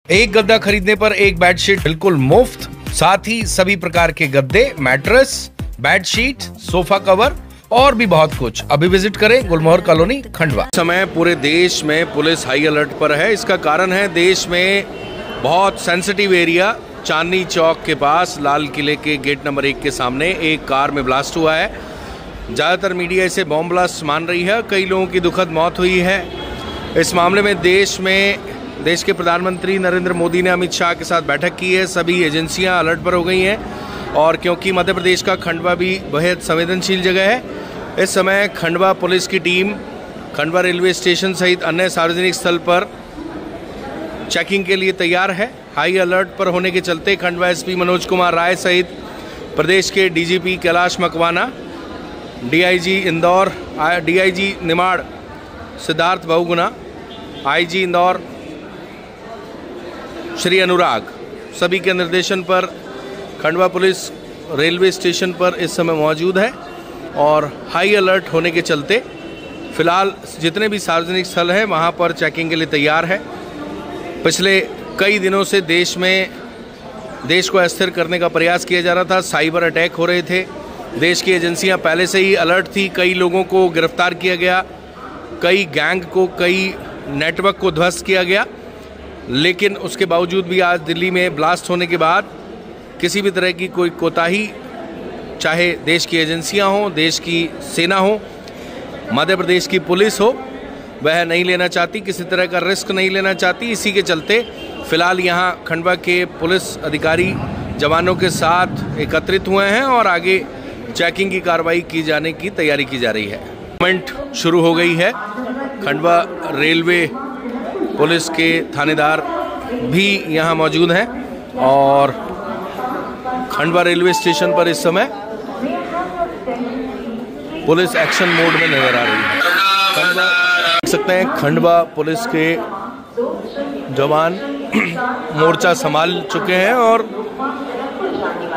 एक गद्दा खरीदने पर एक बेडशीट बिल्कुल मुफ्त, साथ ही सभी प्रकार के गद्दे, मैट्रेस, बेडशीट, सोफा कवर और भी बहुत कुछ। अभी विजिट करें गुलमोहर कॉलोनी, खंडवा। समय पूरे देश में पुलिस हाई अलर्ट पर है। इसका कारण है देश में बहुत सेंसिटिव एरिया चांदनी चौक के पास लाल किले के गेट नंबर 1 के सामने एक कार में ब्लास्ट हुआ है। ज़्यादातर मीडिया इसे बॉम्ब ब्लास्ट मान रही है। कई लोगों की दुखद मौत हुई है। इस मामले में देश के प्रधानमंत्री नरेंद्र मोदी ने अमित शाह के साथ बैठक की है। सभी एजेंसियां अलर्ट पर हो गई हैं और क्योंकि मध्य प्रदेश का खंडवा भी बेहद संवेदनशील जगह है, इस समय खंडवा पुलिस की टीम खंडवा रेलवे स्टेशन सहित अन्य सार्वजनिक स्थल पर चेकिंग के लिए तैयार है। हाई अलर्ट पर होने के चलते खंडवा एसपी मनोज कुमार राय सहित प्रदेश के DGP Kailash Makwana, DIG Indore, DIG Nimar Siddharth Bahuguna, IG Indore Shri Anurag, सभी के निर्देशन पर खंडवा पुलिस रेलवे स्टेशन पर इस समय मौजूद है और हाई अलर्ट होने के चलते फिलहाल जितने भी सार्वजनिक स्थल हैं वहां पर चेकिंग के लिए तैयार है। पिछले कई दिनों से देश को अस्थिर करने का प्रयास किया जा रहा था। साइबर अटैक हो रहे थे। देश की एजेंसियां पहले से ही अलर्ट थी। कई लोगों को गिरफ्तार किया गया, कई गैंग को, कई नेटवर्क को ध्वस्त किया गया। लेकिन उसके बावजूद भी आज दिल्ली में ब्लास्ट होने के बाद किसी भी तरह की कोई कोताही, चाहे देश की एजेंसियां हों, देश की सेना हो, मध्य प्रदेश की पुलिस हो, वह नहीं लेना चाहती, किसी तरह का रिस्क नहीं लेना चाहती। इसी के चलते फिलहाल यहां खंडवा के पुलिस अधिकारी जवानों के साथ एकत्रित हुए हैं और आगे चेकिंग की कार्रवाई की जाने की तैयारी की जा रही है। मूवमेंट शुरू हो गई है। खंडवा रेलवे पुलिस के थानेदार भी यहाँ मौजूद हैं और खंडवा रेलवे स्टेशन पर इस समय पुलिस एक्शन मोड में नजर आ रही है। देख सकते हैं खंडवा पुलिस के जवान मोर्चा संभाल चुके हैं और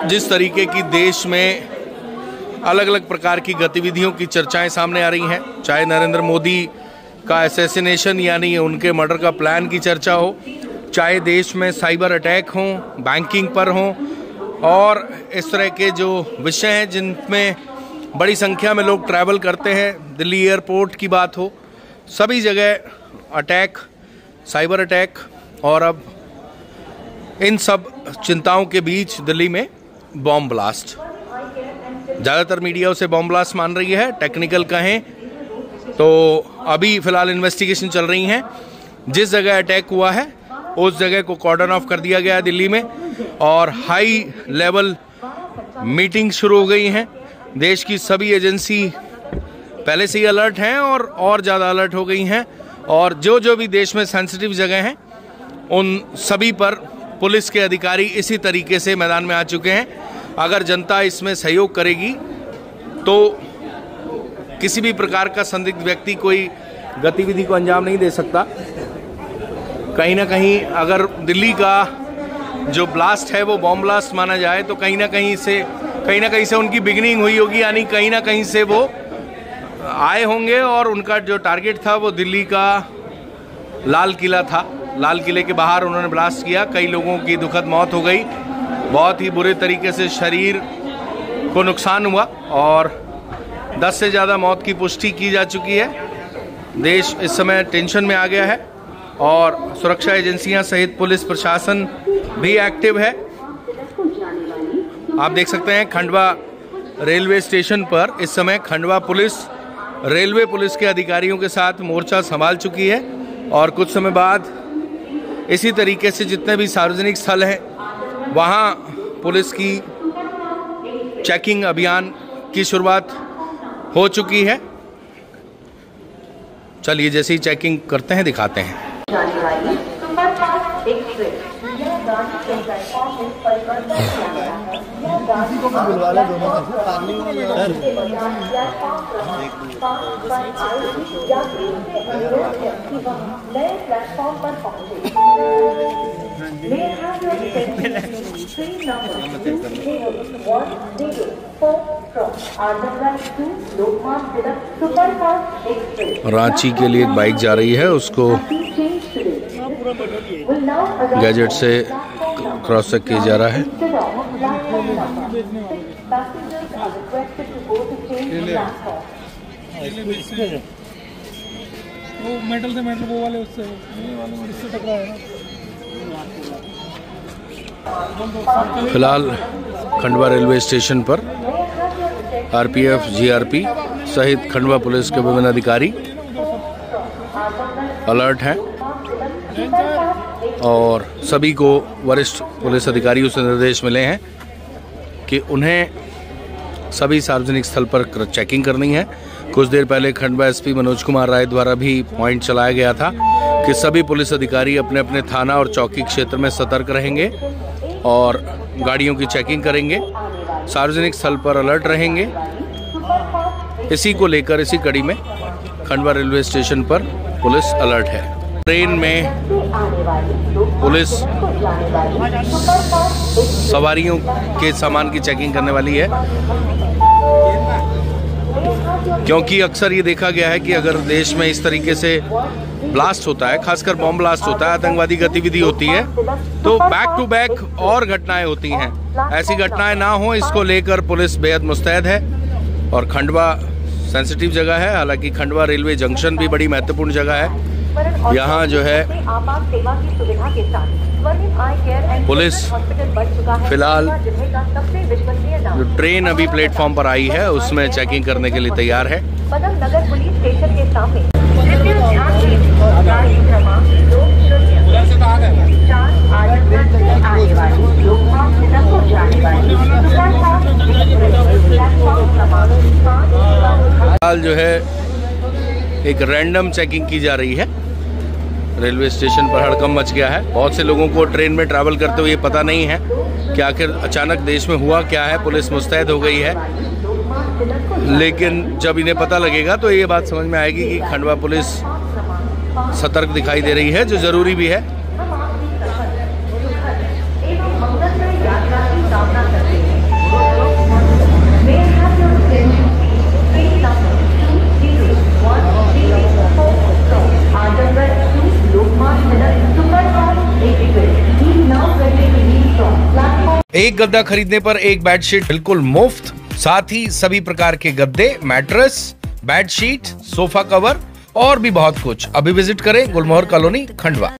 जिस तरीके की देश में अलग अलग प्रकार की गतिविधियों की चर्चाएं सामने आ रही हैं, चाहे नरेंद्र मोदी का असैसिनेशन यानी उनके मर्डर का प्लान की चर्चा हो, चाहे देश में साइबर अटैक हों, बैंकिंग पर हों और इस तरह के जो विषय हैं जिनमें बड़ी संख्या में लोग ट्रैवल करते हैं, दिल्ली एयरपोर्ट की बात हो, सभी जगह अटैक, साइबर अटैक और अब इन सब चिंताओं के बीच दिल्ली में बॉम्ब ब्लास्ट। ज़्यादातर मीडिया उसे बॉम्ब ब्लास्ट मान रही है। टेक्निकल कहें तो अभी फिलहाल इन्वेस्टिगेशन चल रही हैं। जिस जगह अटैक हुआ है उस जगह को कॉर्डन ऑफ कर दिया गया है दिल्ली में और हाई लेवल मीटिंग शुरू हो गई हैं। देश की सभी एजेंसी पहले से ही अलर्ट हैं और ज़्यादा अलर्ट हो गई हैं और जो भी देश में सेंसिटिव जगह हैं उन सभी पर पुलिस के अधिकारी इसी तरीके से मैदान में आ चुके हैं। अगर जनता इसमें सहयोग करेगी तो किसी भी प्रकार का संदिग्ध व्यक्ति कोई गतिविधि को अंजाम नहीं दे सकता। कहीं ना कहीं अगर दिल्ली का जो ब्लास्ट है वो बॉम्ब ब्लास्ट माना जाए तो कहीं ना कहीं से उनकी बिगिनिंग हुई होगी, यानी कहीं ना कहीं से वो आए होंगे और उनका जो टारगेट था वो दिल्ली का लाल किला था। लाल किले के बाहर उन्होंने ब्लास्ट किया। कई लोगों की दुखद मौत हो गई, बहुत ही बुरे तरीके से शरीर को नुकसान हुआ और 10 से ज़्यादा मौत की पुष्टि की जा चुकी है। देश इस समय टेंशन में आ गया है और सुरक्षा एजेंसियां सहित पुलिस प्रशासन भी एक्टिव है। आप देख सकते हैं खंडवा रेलवे स्टेशन पर इस समय खंडवा पुलिस रेलवे पुलिस के अधिकारियों के साथ मोर्चा संभाल चुकी है और कुछ समय बाद इसी तरीके से जितने भी सार्वजनिक स्थल हैं वहां पुलिस की चेकिंग अभियान की शुरुआत हो चुकी है। चलिए जैसे ही चेकिंग करते हैं दिखाते हैं। रांची के लिए एक बाइक जा रही है, उसको गैजेट से क्रॉस चेक किया जा रहा है। वो मेटल से मेटल वो वाले उससे टकरा है ना। फिलहाल खंडवा रेलवे स्टेशन पर आरपीएफ, जीआरपी सहित खंडवा पुलिस के विभिन्न अधिकारी अलर्ट हैं और सभी को वरिष्ठ पुलिस अधिकारियों से निर्देश मिले हैं कि उन्हें सभी सार्वजनिक स्थल पर चेकिंग करनी है। कुछ देर पहले खंडवा एसपी मनोज कुमार राय द्वारा भी पॉइंट चलाया गया था कि सभी पुलिस अधिकारी अपने अपने थाना और चौकी क्षेत्र में सतर्क रहेंगे और गाड़ियों की चेकिंग करेंगे, सार्वजनिक स्थल पर अलर्ट रहेंगे। इसी को लेकर इसी कड़ी में खंडवा रेलवे स्टेशन पर पुलिस अलर्ट है। ट्रेन में पुलिस सवारियों के सामान की चेकिंग करने वाली है, क्योंकि अक्सर ये देखा गया है कि अगर देश में इस तरीके से ब्लास्ट होता है, खासकर बॉम्ब ब्लास्ट होता है, आतंकवादी गतिविधि होती है, तो बैक टू बैक और घटनाएं होती हैं। ऐसी घटनाएं ना हो, इसको लेकर पुलिस बेहद मुस्तैद है। और खंडवा सेंसिटिव जगह है, हालांकि खंडवा रेलवे जंक्शन भी बड़ी महत्वपूर्ण जगह है। यहाँ जो है पुलिस फिलहाल जो ट्रेन अभी प्लेटफॉर्म पर आई है उसमें चेकिंग करने के लिए तैयार है। नगर पुलिस स्टेशन के सामने फिलहाल जो है एक रैंडम चेकिंग की जा रही है। रेलवे स्टेशन पर हड़कंप मच गया है। बहुत से लोगों को ट्रेन में ट्रैवल करते हुए पता नहीं है कि आखिर अचानक देश में हुआ क्या है। पुलिस मुस्तैद हो गई है, लेकिन जब इन्हें पता लगेगा तो ये बात समझ में आएगी कि खंडवा पुलिस सतर्क दिखाई दे रही है, जो जरूरी भी है। एक गद्दा खरीदने पर एक बेडशीट बिल्कुल मुफ्त, साथ ही सभी प्रकार के गद्दे, मैट्रेस, बेडशीट, सोफा कवर और भी बहुत कुछ। अभी विजिट करें गुलमोहर कॉलोनी, खंडवा।